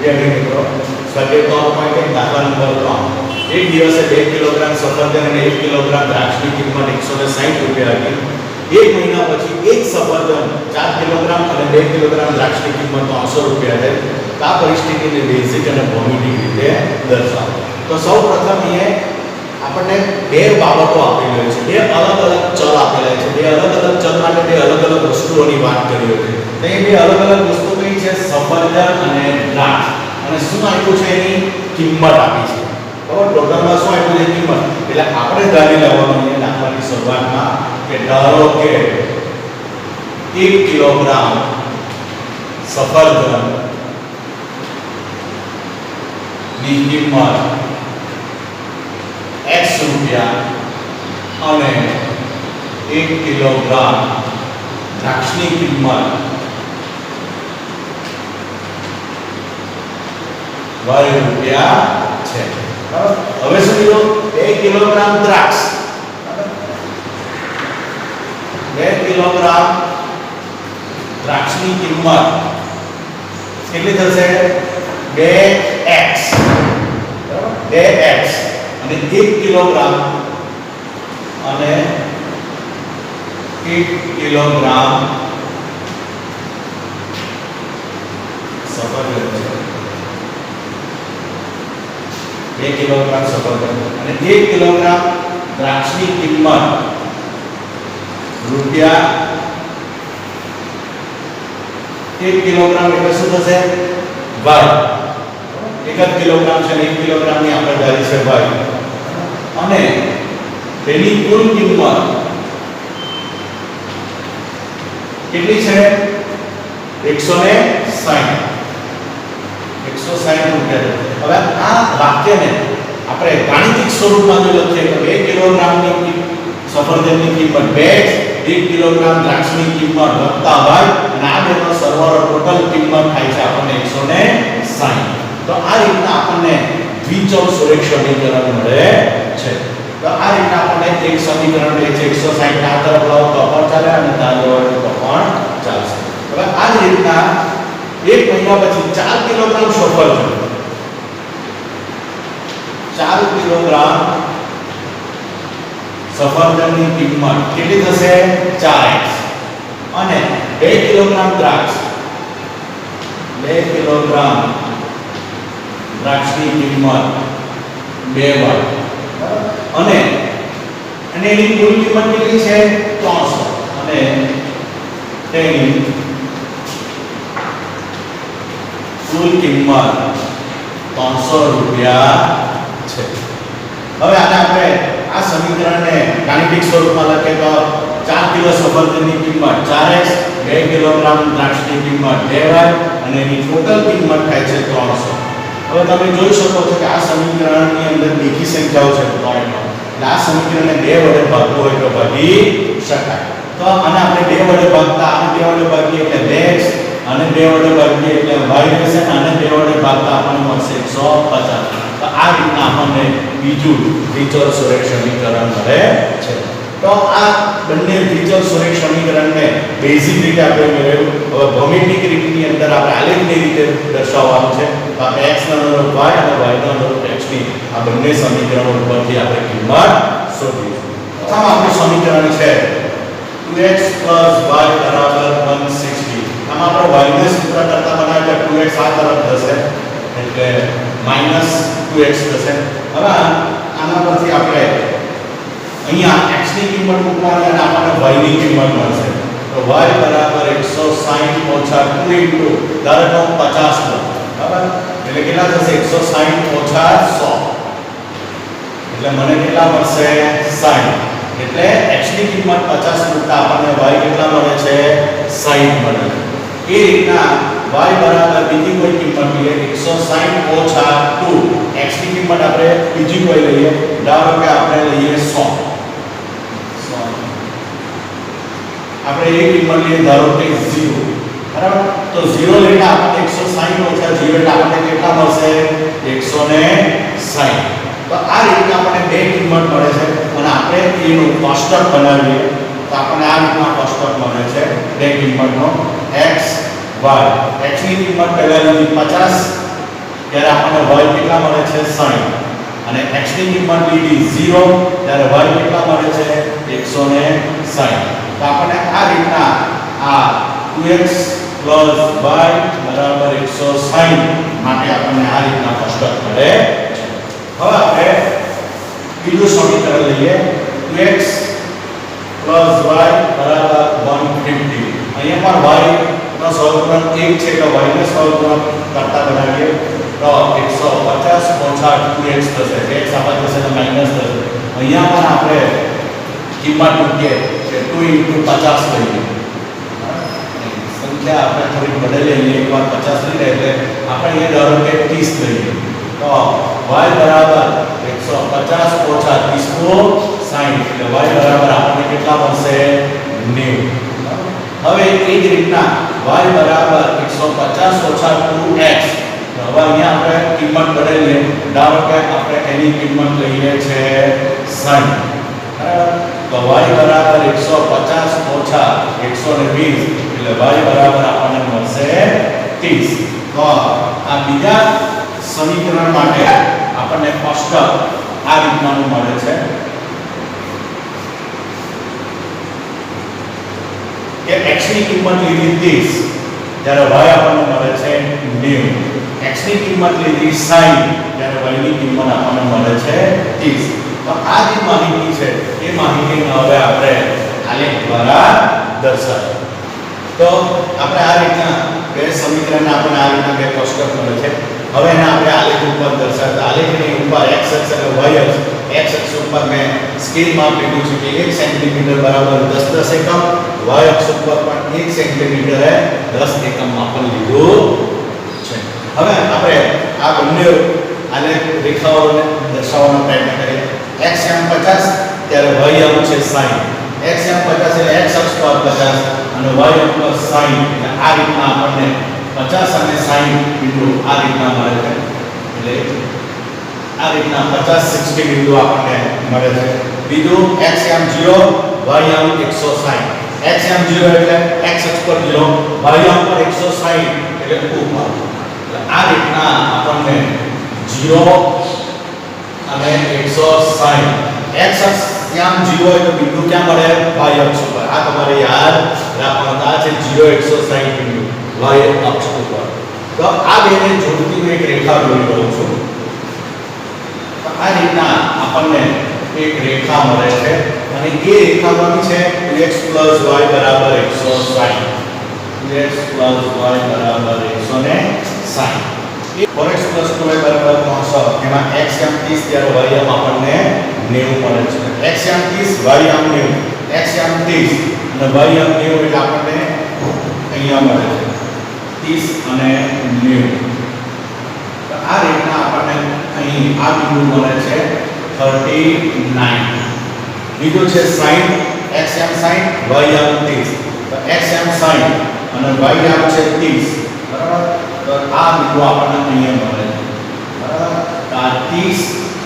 વિદ્યાર્થી મિત્રો સ્વાધ્યાય 3.1 દાખલા નંબર 3 એક દિવસે 2 કિલોગ્રામ સફરજન અને 1 કિલોગ્રામ દ્રાક્ષની કિંમત 160 રૂપિયા હતી એક મહિના પછી એક સફરજન 4 કિલોગ્રામ અને 2 કિલોગ્રામ દ્રાક્ષની કિંમત 300 રૂપિયા છે તો આ પરિસ્થિતિને બેઝિક અને ભૌમિતિક રીતે દર્શાવો તો સૌપ્રથમ એ આપણને બે બાબતો આપેલી હોય છે બે અલગ અલગ ચલ આપેલા છે બે અલગ અલગ ચલ માટે બે અલગ અલગ વસ્તુઓની વાત કરી હતી તો એ બે અલગ અલગ વસ્તુ કઈ છે સફરજન અને દ્રાક્ષ અને શું આપ્યું છે એની કિંમત આપી છે બરાબર પ્રોગ્રામમાં શું આપ્યું છે કિંમત એટલે આપણે ધારી લેવાનું છે દાખલાની શરૂઆતમાં કે ધારો કે 1 કિલોગ્રામ સફરજન ની કિંમત x રૂપિયા અને 1 કિલોગ્રામ દ્રાક્ષની કિંમત y રૂપિયા છે બરાબર હવે શું કીધું 2 કિલોગ્રામ દ્રાક્ષ 2 કિલોગ્રામ દ્રાક્ષની કિંમત કેટલી થશે 2x બરાબર 2x અને 1 કિલોગ્રામ અને 1 કિલોગ્રામ સફરજન છે 2 કિલોગ્રામ સફરજન અને 1 કિલોગ્રામ દ્રાક્ષની કિંમત રૂપિયા 1 કિલોગ્રામ એટલે શું થશે y 1 કિલોગ્રામ છે 1 કિલોગ્રામ ની આપણે ધારી છે y અને તેની કુલ કિંમત કેટલી છે 160 રૂપિયા હવે આ વાક્યને આપણે ગાણિતિક સ્વરૂપમાં જો લખીએ તો 2 કિલોગ્રામની સફરજનની કિંમત 2x 1 કિલોગ્રામ દ્રાક્ષની કિંમત વત્તા y અને આ બેનો સરવાળો ટોટલ કિંમત થાય છે આપણને 160 તો આ રીતના આપણને દ્વિચલ સુરેખ સમીકરણ મળે છે તો આ રીતના આપણને એક સમીકરણ મળે છે 160 આ તરફ લાવો તો પણ ચાલે અને આ તરફ તો પણ ચાલશે હવે આ જ રીતના એક મહિના પછી 4 કિલોગ્રામ સફરજન 4 કિલોગ્રામ સફરજનની કિંમત કેટલી થશે 4x અને 2 કિલોગ્રામ દ્રાક્ષ 2 કિલોગ્રામ દ્રાક્ષની કિંમત 2y અને એની કુલ કિંમત કેટલી છે 300 અને તેની કુલ કિંમત 300 રૂપિયા છે હવે આને આપણે આ સમીકરણને ગાણિતિક સ્વરૂપમાં લખીએ તો 4 કિલો સફરજનની કિંમત 4x 2 કિલોગ્રામ દ્રાક્ષની કિંમત 2y અને એની ટોટલ કિંમત થાય છે 300 હવે તમે જોઈ શકો છો કે આ સમીકરણની અંદર બેકી સંખ્યાઓ છે 3 એટલે આ સમીકરણને 2 વડે ભાગવું હોય તો ભાગી શકાય તો આને આપણે 2 વડે ભાગતા આને 2 વડે ભાગીએ એટલે 2x અને 2 વડે ભાગીએ એટલે y રહેશે અને 2 વડે ભાગતા આપણને મળશે 150 તો આ રીતના આપણને બીજું દ્વિચલ સુરેખ સમીકરણ મળે છે તો આ બંને દ્વિચલ સુરેખ સમીકરણને બેઝિક રીતે આપણે મેળવ્યું હવે ભૌમિતિક રીતની અંદર આપણે આલેખની રીતે દર્શાવવાનું છે તો આપણે x નો અનુરૂપ y અને y નો અનુરૂપ x ની આ બંને સમીકરણો ઉપરથી આપણે કિંમત શોધીશું પ્રથમ આપણું સમીકરણ છે 2x y 160 આમાં આપણે y ને સૂત્ર કરતા બનાવ્યા એટલે 2x આ તરફ જશે એટલે -2x થશે હવે આના પરથી આપણે અહીંયા x ની કિંમત મૂકવાની અને આપણને y ની કિંમત મળશે તો y બરાબર 160 ઓછા 2 ઇન્ટુ ધારો કે 50 લો બરાબર એટલે કેટલા થશે 160 ઓછા 100 એટલે મને કેટલા મળશે 60 એટલે x ની કિંમત 50 મૂકતા આપણને y કેટલા મળે છે 60 મળે એ રીતના y બરાબર બીજી કોઈ કિંમત લઈએ 160 ઓછા 2 x ની કિંમત આપણે બીજી કોઈ લઈએ ધારો કે આપણે લઈએ 100 આપણે એ કિંમત લઈએ ધારો કે 0 બરાબર તો 0 લઈને આપણને 160 ઓછા 0 એટલે આપણને કેટલા મળશે 160 તો આ રીતે આપણને બે કિંમત મળે છે અને આપણે એનું કોષ્ટક બનાવીએ તો આપણને આ રીતના કોષ્ટક મળે છે બે કિંમતનો x y x ની કિંમત પહેલા લીધી 50 ત્યારે આપણને y કેટલા મળે છે 60 અને x ની કિંમત લીધી 0 ત્યારે y કેટલા મળે છે 160 તો આપણને આ રીતના આ 2x y બરાબર 160 માટે આપણને આ રીતના કોષ્ટક મળે છે. હવે આપણે બીજું સમીકરણ લઈએ 2x y બરાબર 150. અહીંયા પણ y નો સહગુણક 1 છે તો y ને સહગુણક કરતા બનાવીએ તો 150 ઓછા 2x થશે. x આપણે થશે તો માઈનસ થશે. અહીંયા પણ આપણે કિંમત મૂકીએ કે 2 * 50 લઈએ. સંખ્યા આપણે થોડી બદલી લઈએ એકવાર 50 લઈએ એટલે આપણે અહીંયા ધારો કે 30 લઈએ તો y બરાબર 150 ઓછા 30 કો 60 એટલે y બરાબર આપણને કેટલા મળશે 90. હવે એ જ રીતના y બરાબર 150 ઓછા 2x તો હવે અહીંયા આપણે કિંમત બદલીએ ધારો કે આપણે એની કિંમત લઈએ છે 60 બરાબર તો y બરાબર 150 ઓછા 120 એટલે y બરાબર આપણને મળશે 30. તો આ બીજા સમીકરણ માટે આપણને કોષ્ટક આ રીતનાનું મળે છે કે x ની કિંમત લીધી 30 ત્યારે y આપણને મળે છે 90. x ની કિંમત લીધી 60 ત્યારે y ની કિંમત આપણને મળે છે 30. તો આ જે માહિતી છે એ માહિતીને હવે આપણે આલેખ દ્વારા દર્શાવીએ. તો આપણે આ રીતના બે સમીકરણને આપણને આ રીતના બે કોષ્ટક મળે છે. હવે એને આપણે આલેખ ઉપર દર્શાવતા આલેખની ઉપર x અક્ષ અને y અક્ષ x અક્ષ ઉપર મેં સ્કેલમાં લીધું છે કે 1 સેન્ટીમીટર બરાબર 10 એકમ y અક્ષ ઉપર પણ 1 સેન્ટીમીટરે 10 એકમ માપન લીધું છે. હવે આપણે આ બંને આલેખ રેખાઓને દર્શાવવાનો પ્રયત્ન કરીએ. x એમ 50 ત્યારે y એમ છે 60. x એમ 50 એટલે x અક્ષ પર 50 અને y એમ પર 60 એટલે આ રીતના આપણને 50 અને 60 બિંદુ આ રીતના મળે છે. એટલે આ રીતના 50 60 બિંદુ આપણને મળે છે. બીજું x એમ 0 y એમ 160. x એમ 0 એટલે x અક્ષ પર 0 y એમ પર 160 એટલે ઉપર. એટલે આ રીતના આપણને 0 અને 160 x અક્ષ ત્યાં 0 હોય તો બિંદુ ક્યાં મળે y અક્ષ ઉપર. આ તમારે યાદ રાખવાનું. આ છે 0 160 બિંદુ y અક્ષ ઉપર. તો આ બેને જોડતી હું એક રેખા દોરી રહ્યો છું. તો આ રીતના આપણને એક રેખા મળે છે અને એ રેખા કોની છે 2x y બરાબર 160. 2x y બરાબર 160. 4x 2y બરાબર 300. એમાં x એમ 30 ત્યારે y એમ આપણને 90 મળે છે. x એમ 30 y એમ 90. x એમ 30 અને y એમ 90 એટલે આપણને અહીંયા મળે છે 30 અને 90. તો આ રીતના આપણને અહીં આ બિંદુ મળે છે 39. બીજું છે 60 x એમ 60 y એમ 30. તો x એમ 60 અને y એમ છે 30 બરાબર. તો આ બિંદુ આપણને અહીંયા મળે છે બરાબર. તો આ 30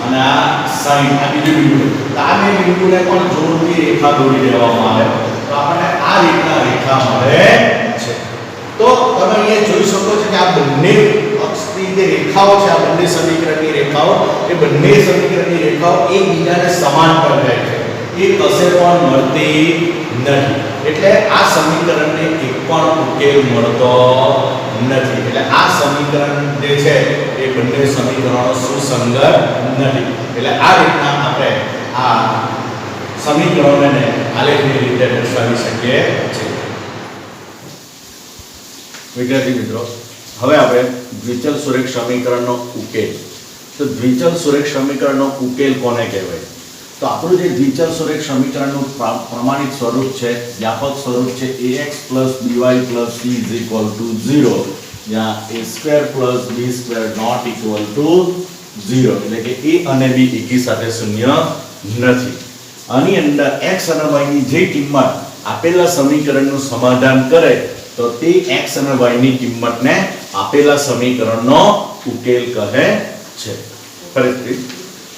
અને આ 60 આ બીજું બિંદુ. તો આ બે બિંદુને પણ જોડતી રેખા દોરી દેવામાં આવે તો આપણને આ રીતના રેખા મળે છે. તો તમે અહીંયા જોઈ શકો છો કે આ બંને અક્ષની જે રેખાઓ છે આ બંને સમીકરણની રેખાઓ એ બંને સમીકરણની રેખાઓ એકબીજાને સમાંતર રહે છે. એ કશે પણ મળતી નથી. એટલે આ સમીકરણને એક પણ ઉકેલ મળતો નથી. એટલે આ સમીકરણ જે છે એ બંને સમીકરણો સુસંગત નથી. એટલે આ રીતના આપણે આ સમીકરણોને આલેખની રીતે દર્શાવી શકીએ છીએ. વિદ્યાર્થી મિત્રો, હવે આપણે દ્વિચલ સુરેખ સમીકરણનો ઉકેલ. તો દ્વિચલ સુરેખ સમીકરણનો ઉકેલ કોને કહેવાય? તો આપણું જે દ્વિચલ સુરેખ સમીકરણનું પ્રમાણિત સ્વરૂપ છે, વ્યાપક સ્વરૂપ છે ax by c 0, જ્યાં a² b² not equal to 0, એટલે કે a અને b એકી સાથે શૂન્ય નથી. આની અંદર x અને y ની જે કિંમત આપેલા સમીકરણનું સમાધાન કરે તો તે x અને y ની કિંમતને આપેલા સમીકરણનો ઉકેલ કહે છે. ફરીથી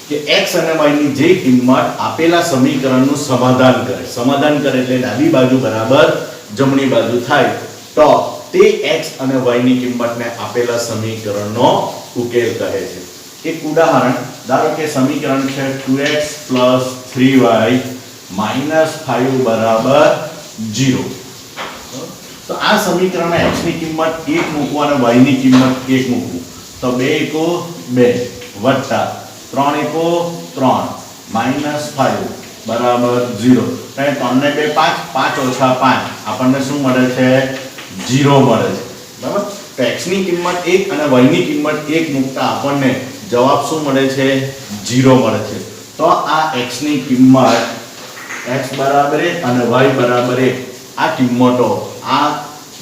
કે x અને y ની જે કિંમત આપેલા સમીકરણનું સમાધાન કરે એટલે ડાબી બાજુ બરાબર જમણી બાજુ થાય તો તે x અને y ની કિંમતને આપેલા સમીકરણનો ઉકેલ કહે છે. એક ઉદાહરણ, ધારો કે સમીકરણ છે 2x + 3y - 5 બરાબર 0. તો આ સમીકરણમાં x ની કિંમત 1 મૂકવું અને y ની કિંમત 1 મૂકવું. તો 2 * 2 વત્તા 3 * 3 -5 બરાબર 0. તો 3 ને 2 5, 5 - 5 આપણને શું મળે છે? 0 મળે છે. બરાબર? તો x ની કિંમત 1 અને y ની કિંમત 1 મૂકતા આપણને જવાબ શું મળે છે? 0 મળે છે. તો આ x ની કિંમત x બરાબર 1 અને y બરાબર 1 આ કિંમતો આ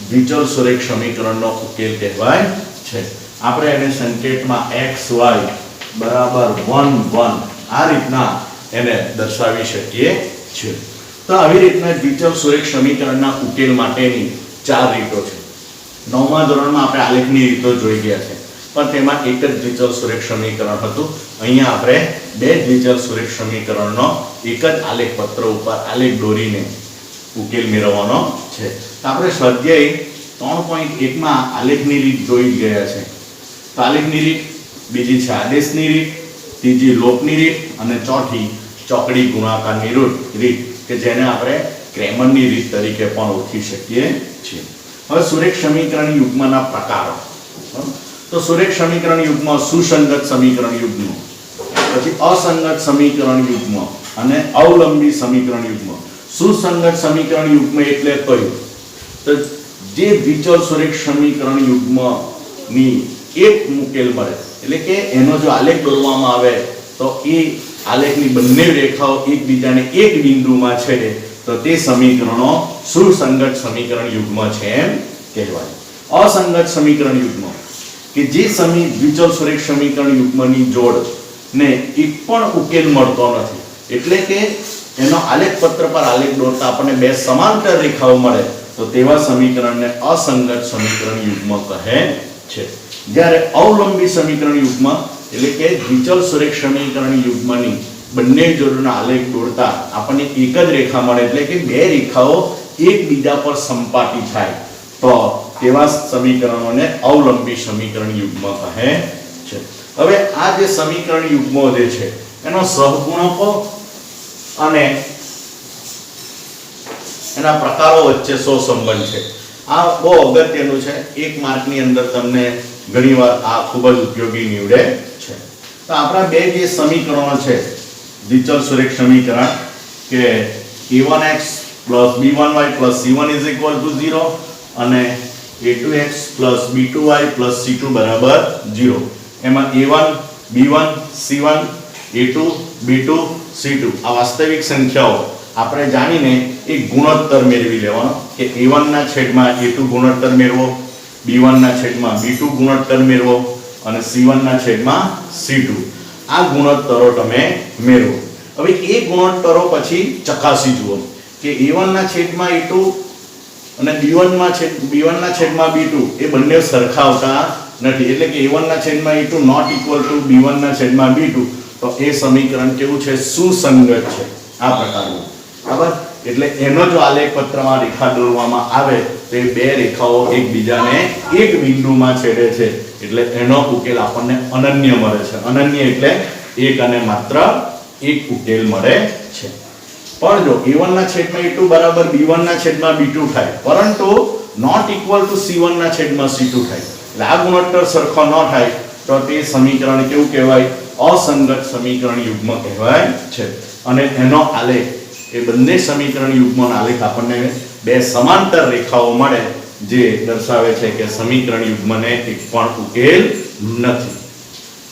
દ્વિચલ સુરેખ સમીકરણનો ઉકેલ કહેવાય છે. આપણે એને સંકેતમાં xy બરાબર 1 1 આ રીતના એને દર્શાવી શકીએ છીએ. તો આવી રીતના દ્વિચલ સુરેખ સમીકરણના ઉકેલ માટેની 4 રીતો છે. 9મા ધોરણમાં આપણે આલેખની રીતો જોઈ ગયા છે, પણ તેમાં એક જ દ્વિચલ સુરેખ સમીકરણ હતું. અહીંયા આપણે બે દ્વિચલ સુરેખ સમીકરણનો એક જ આલેખ પત્ર ઉપર આલેખ દોરીને ઉકેલ મેળવવાનો છે. તો આપણે સ્વાધ્યાય 3.1 માં આલેખની રીત જોઈ ગયા છે. તો આલેખની રીત, બીજી છે આદેશની રીત, ત્રીજી લોપની રીત અને ચોથી ચોકડી ગુણાકારની રીત કે જેને આપણે ક્રેમરની રીત તરીકે પણ ઓળખી શકીએ છીએ. હવે સુરેખ સમીકરણ યુગ્મના પ્રકારો. તો સુરેખ સમીકરણ યુગ્મ સુસંગત સમીકરણ યુગ્મ, પછી અસંગત સમીકરણ યુગ્મ અને અવલંબી સમીકરણ યુગ્મ. સુસંગત સમીકરણ યુગ્મ એટલે કયું? તો જે દ્વિચલ સુરેખ સમીકરણ યુગ્મની એક ઉકેલ મળે, એટલે કે એનો જો આલેખ દોરવામાં આવે તો એ આલેખની બંને રેખાઓ એકબીજાને એક બિંદુમાં છેદે તો તે સમીકરણો સુસંગત સમીકરણ યુગ્મ છે એમ કહેવાય. અસંગત સમીકરણ યુગ્મ કે જે દ્વિચલ સુરેખ સમીકરણ યુગ્મની જોડ ને એક પણ ઉકેલ મળતો નથી, એટલે કે એનો આલેખ પત્ર પર આલેખ દોરતા આપણને બે સમાંતર રેખાઓ મળે તો તેવા સમીકરણને અસંગત સમીકરણ યુગ્મ કહે છે. જ્યારે અવલંબી સમીકરણ યુગ્મ એટલે કે દ્વિચલ સુરેખ સમીકરણ યુગ્મની બંને જોડના આલેખ દોરતા આપણને એક જ રેખા મળે, એટલે કે બે રેખાઓ એકબીજા પર સંપાતી થાય તો તેવા સમીકરણોને અવલંબી સમીકરણ યુગ્મ કહે છે. હવે આ જે સમીકરણ યુગ્મો જે છે એનો સહગુણકો અને એના પ્રકારો વચ્ચે સો સંબંધ છે. આ બહુ અગત્યનું છે. 1 માર્કની અંદર તમને ઘણીવાર આ ખૂબ જ ઉપયોગી નીવડે છે. તો આપણા બે જે સમીકરણો છે દ્વિચલ સુરેખ સમીકરણ કે a1x + b1y + c1 = 0 અને a2x + b2y + c2 બરાબર 0. એમાં a1 b1 c1 a2 b2 c2 આ વાસ્તવિક સંખ્યાઓ આપણે જાણીને એક ગુણોત્તર મેળવી લેવાનો કે a1 ના છેદમાં a2 ગુણોત્તર મેળવો, b1 ના છેદમાં b2 ગુણોત્તર મેળવો અને c1 ના છેદમાં c2 આ ગુણોત્તરો તમે મેળવો. હવે એ ગુણોત્તરો પછી ચકાસી જુઓ કે a1 ના છેદમાં a2 અને b1 ના છેદમાં b2 એ બંને સરખા આવતા નથી, એટલે કે a1 ના છેદમાં a2 ≠ b1 ના છેદમાં b2 તો એ સમીકરણ કેવું છે? સુસંગત છે. આ પ્રકારનું. બરાબર? એટલે એનો જો આલેખ પત્રમાં રેખા દોરવામાં આવે તો એ બે રેખાઓ એકબીજાને એક બિંદુમાં છેદે છે, એટલે એનો ઉકેલ આપણને અનન્ય મળે છે. અનન્ય એટલે એક અને માત્ર એક ઉકેલ મળે છે. પણ જો a1 ના છેદમાં a2 બરાબર b1 ના છેદમાં b2 થાય, પરંતુ ≠ c1 ના છેદમાં c2 થાય, એટલે આ ગુણોત્તર સરખો ન થાય તો તે સમીકરણ કેવું કહેવાય? અસંગત સમીકરણ યુગ્મ કહેવાય છે. અને એનો આલેખ એ બંને સમીકરણ યુગ્મનો આલેખ આપણને બે સમાંતર રેખાઓ મળે જે દર્શાવે છે કે સમીકરણ યુગ્મને એક પણ ઉકેલ નથી.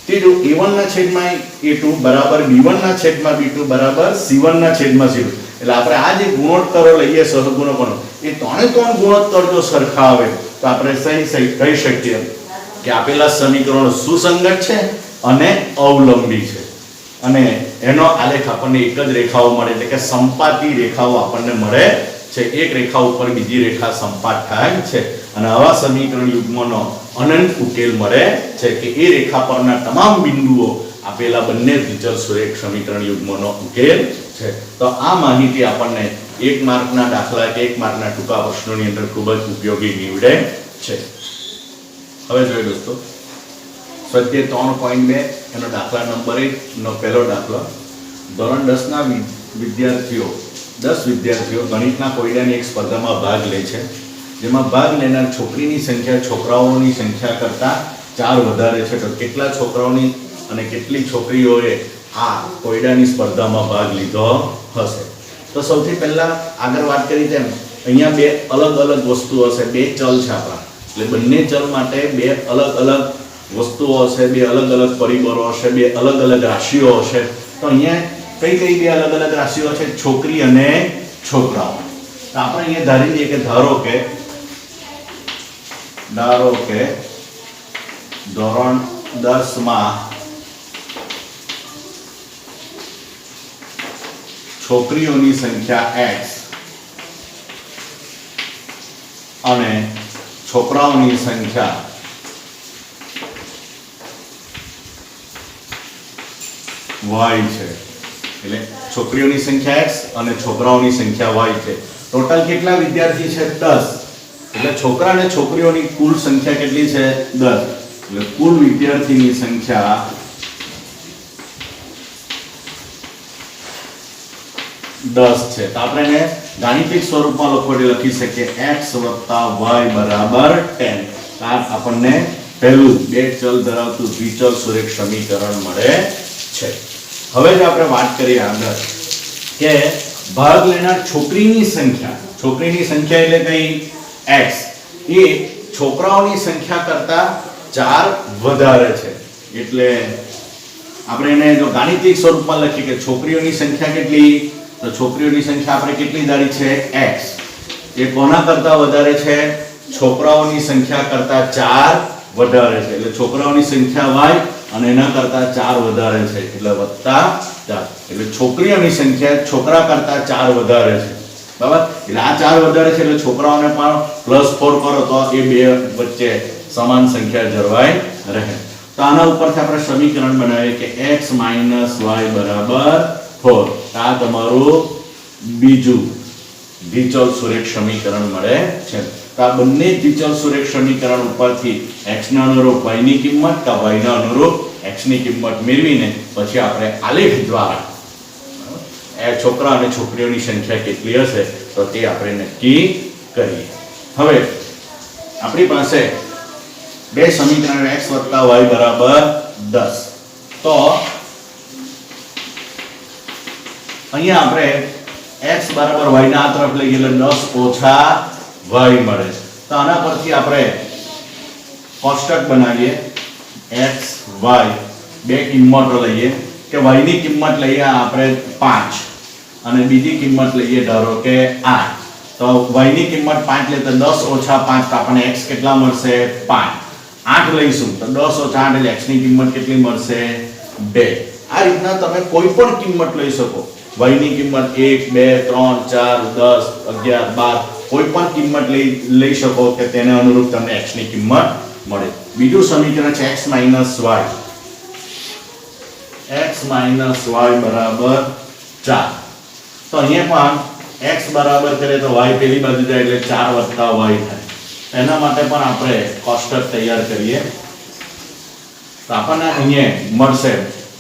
ત્રીજું a1 ના છેદમાં a2 બરાબર b1 ના છેદમાં b2 બરાબર c1 ના છેદમાં c2. એટલે આપણે આ જે ગુણોત્તરો લઈએ સહગુણકોનો એ ત્રણે ત્રણ ગુણોત્તર જો સરખા આવે તો આપણે સહી કહી શકીએ કે આપેલા સમીકરણો સુસંગત છે અને અવલંબી છે. અને એનો આલેખ આપણને એક જ રેખાઓ મળે, એટલે કે સંપાતી રેખાઓ આપણને મળે છે. એક રેખા ઉપર બીજી રેખા સંપાત થાય છે અને આવા સમીકરણ યુગ્મનો અનંત ઉકેલ મળે છે કે એ રેખા પરના તમામ બિંદુઓ આપેલા બંને દ્વિચલ સુરેખ સમીકરણ યુગ્મનો ઉકેલ છે. તો આ માહિતી આપણને 1 માર્કના દાખલા કે 1 માર્કના ટૂંકા પ્રશ્નોની અંદર ખૂબ જ ઉપયોગી નીવડે છે. હવે જોઈએ દોસ્તો, સ્વાધ્યાય 3.2 એનો દાખલા નંબર 1 નો પહેલો દાખલો. ધોરણ 10 ના વિદ્યાર્થીઓ 10 વિદ્યાર્થીઓ ગણિતના કોયડાની એક સ્પર્ધામાં ભાગ લે છે, જેમાં ભાગ લેનાર છોકરીની સંખ્યા છોકરાઓની સંખ્યા કરતાં 4 વધારે છે. તો કેટલા છોકરાઓની અને કેટલી છોકરીઓએ આ કોયડાની સ્પર્ધામાં ભાગ લીધો હશે? તો સૌથી પહેલા આગળ વાત કરી તેમ અહીંયા બે અલગ અલગ વસ્તુઓ હશે, બે ચલ છે આપણા, એટલે બંને ચલ માટે બે અલગ અલગ વસ્તુઓ હશે, બે અલગ અલગ પરિબળો હશે, બે અલગ અલગ રાશિઓ હશે. તો અહીંયા કઈ કઈ બે અલગ અલગ રાશિઓ છે? છોકરી અને છોકરાઓ. તો આપણે અહીંયા ધારી લઈએ કે ધારો કે ધોરણ 10 માં છોકરીઓની સંખ્યા x અને છોકરાઓની સંખ્યા y છે. એટલે છોકરીઓની સંખ્યા x અને છોકરાઓની સંખ્યા y છે. ટોટલ કેટલા વિદ્યાર્થી છે? 10. એટલે છોકરા અને છોકરીઓની કુલ સંખ્યા કેટલી છે? 10. એટલે કુલ વિદ્યાર્થીની સંખ્યા 10 છે. તો આપણે એને ગાણિતિક સ્વરૂપમાં લખી શકીએ x + y = 10. આ આપણને પહેલું બે ચલ ધરાવતું દ્વિચલ સુરેખ સમીકરણ મળે છે. હવે જો આપણે વાત કરીએ આગળ કે ભાગ લેનાર છોકરીની સંખ્યા એટલે કઈ? x એ છોકરાઓની સંખ્યા કરતા 4 વધારે છે. એટલે આપણે એને જો ગાણિતિક સ્વરૂપમાં લખીએ કે છોકરીઓની સંખ્યા કેટલી? તો છોકરીઓની સંખ્યા આપણે કેટલી ધારી છે? x. એ કોના કરતા વધારે છે? છોકરાઓની સંખ્યા કરતા 4 વધારે છે. એટલે છોકરાઓની સંખ્યા y અને એના કરતા 4 વધારે છે, એટલે +4. એટલે છોકરીઓની સંખ્યા છોકરા કરતા 4 વધારે છે, બરાબર? એટલે આ 4 વધારે છે એટલે છોકરાઓને પણ +4 કરો તો એ બે વચ્ચે સમાન સંખ્યા જળવાઈ રહે. તો આના ઉપરથી આપણે સમીકરણ બનાવીએ કે x - y = 4. આ તમારું બીજું દ્વિચલ સુરેખ સમીકરણ મળે છે. તો આ બંને દ્વિચલ સુરેખ સમીકરણ ઉપરથી x ના અનુરૂપ y ની કિંમત કે y ના અનુરૂપ x ની કિંમત મેળવીને પછી આપણે આલેખ દ્વારા એ છોકરા અને છોકરીઓની સંખ્યા કેટલી હશે તો તે આપણે નક્કી કરીએ. હવે આપણી પાસે બે સમીકરણ x + y = 10. તો અહીંયા આપણે x = y ના આ તરફ લઈએ એટલે 10 - y મળે. તો આના પરથી આપણે કોષ્ટક બનાવીએ. x y બે કિંમતો લઈએ કે y ની કિંમત લઈએ આપણે 5 અને બીજી કિંમત લઈએ ધારો કે 8. તો y ની કિંમત 5 લે તો 10 - 5 તો આપણને x કેટલા મળશે? 5. 8 લઈશું તો 10 - 8 એટલે x ની કિંમત કેટલી મળશે? 2. આ રીતના તમે કોઈ પણ કિંમત લઈ શકો. y ની કિંમત 1 2 3 4 10 11 12 કોઈ પણ કિંમત લઈ શકો કે તેને અનુરૂપ તમને x ની કિંમત મળે. બીજું સમીકરણ છે x - y. x - y = 4. તો અહીંયા પણ x બરાબર કરે તો y પેલી બાજુ જાય એટલે 4 + y થાય. એના માટે પણ આપણે કોષ્ટક તૈયાર કરીએ. તો આપણને અહીંયા મળશે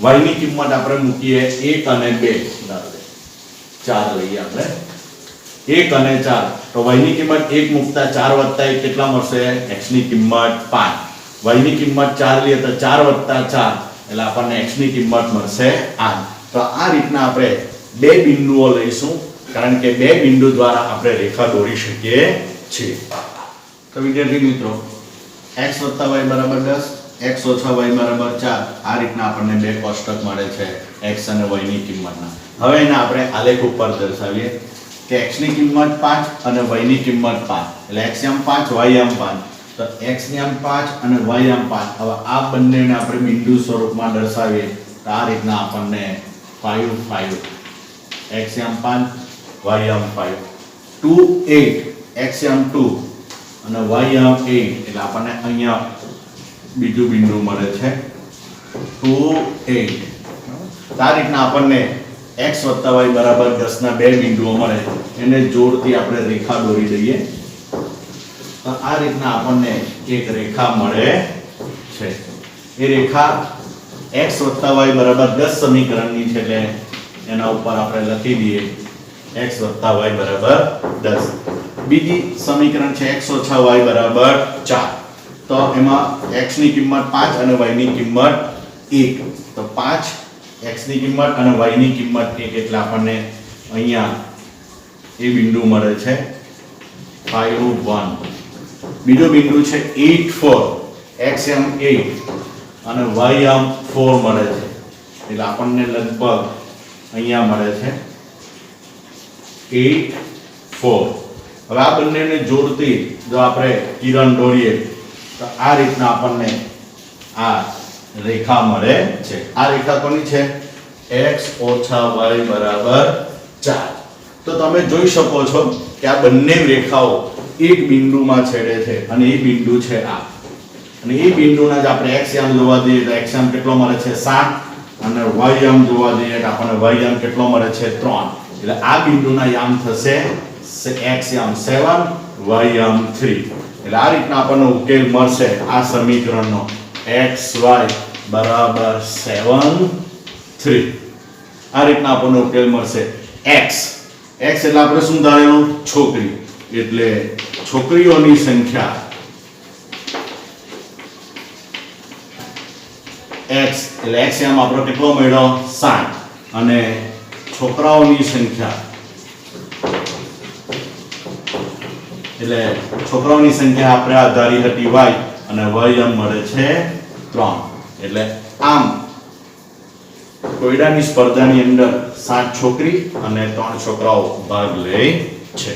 y ની કિંમત આપણે મૂકીએ 1 અને 2. 4 લઈએ આપણે 1 અને 4. તો y ની કિંમત 1 મૂકતા 4 + 1 કેટલા મળશે? x ની કિંમત 5. y ની કિંમત 4 લઈએ તો 4 + 4 એટલે આપણને x ની કિંમત મળશે 8. તો આ રીતના આપણે બે બિંદુઓ લઈશું કારણ કે બે બિંદુ દ્વારા આપણે રેખા દોરી શકીએ છીએ. તો વિદ્યાર્થી મિત્રો x + y = 10, x - y = 4. આ રીતના આપણને બે કોષ્ટક મળે છે x અને y ની કિંમતના. હવે એને આપણે આલેખ ઉપર દર્શાવીએ કે x ની કિંમત 5 અને y ની કિંમત 5. એટલે x આમ 5 y આમ 5. તો x ની આમ 5 અને y આમ 5. હવે આ બંનેને આપણે બિંદુ સ્વરૂપમાં દર્શાવીએ તો આ રીતના આપણને 5 5 x આમ 5 y આમ 5 2 8 x આમ 2 અને y આમ 8 એટલે આપણને અહીંયા બીજું બિંદુ મળે છે 2 8. આ રીતના આપણને x + y = 10 ના બે બિંદુઓ મળે. એને જોડતી આપણે રેખા દોરી દઈએ તો આ રીતના આપણને એક રેખા મળે છે. એ રેખા x + y બરાબર 10 સમીકરણની છે એટલે એના ઉપર આપણે લખી દઈએ x + y બરાબર 10. બીજી સમીકરણ છે x - y બરાબર 4. તો એમાં x ની કિંમત 5 અને y ની કિંમત 1. તો 5 x ની કિંમત અને y ની કિંમત 1 એટલે આપણને અહીંયા એ બિંદુ મળે છે 5 1. બીજો બિંદુ છે 8 4. x આમ 8 અને y આમ 4 મળે છે એટલે આપણને લગભગ અહીંયા મળે છે 8 4. હવે આ બંનેને જોડતી જો આપણે કિરણ દોરીએ તો આ રીતના આપણને આ રેખા મળે છે. આ રેખા કોની છે? x - y બરાબર 4. તો તમે જોઈ શકો છો કે આ બંને રેખાઓ એક બિંદુમાં છેડે છે અને એ બિંદુ છે આ. અને એ બિંદુના જ આપણે x યામ જોવા દઈએ તો x યામ કેટલો મળે છે 7 અને y યામ જોવા દઈએ તો આપણને y યામ કેટલો મળે છે 3. એટલે આ બિંદુના યામ થશે x યામ 7 y યામ 3. એટલે આ રીતના આપણને ઉકેલ મળશે આ સમીકરણનો x y બરાબર 7 3. આ રીતના આપણને ઉકેલ મળશે. x એટલે આપણે શું ધારેલું? છોકરી. એટલે છોકરીઓની સંખ્યા x એટલે x યામ આપણો કેટલો મળ્યો 7 અને છોકરાઓની સંખ્યા એટલે છોકરાઓની સંખ્યા આપણે આ ધારી હતી y અને y યામ મળે છે 3. એટલે આમ કોયડાની સ્પર્ધાની અંદર 7 છોકરી અને 3 છોકરાઓ ભાગ લે છે.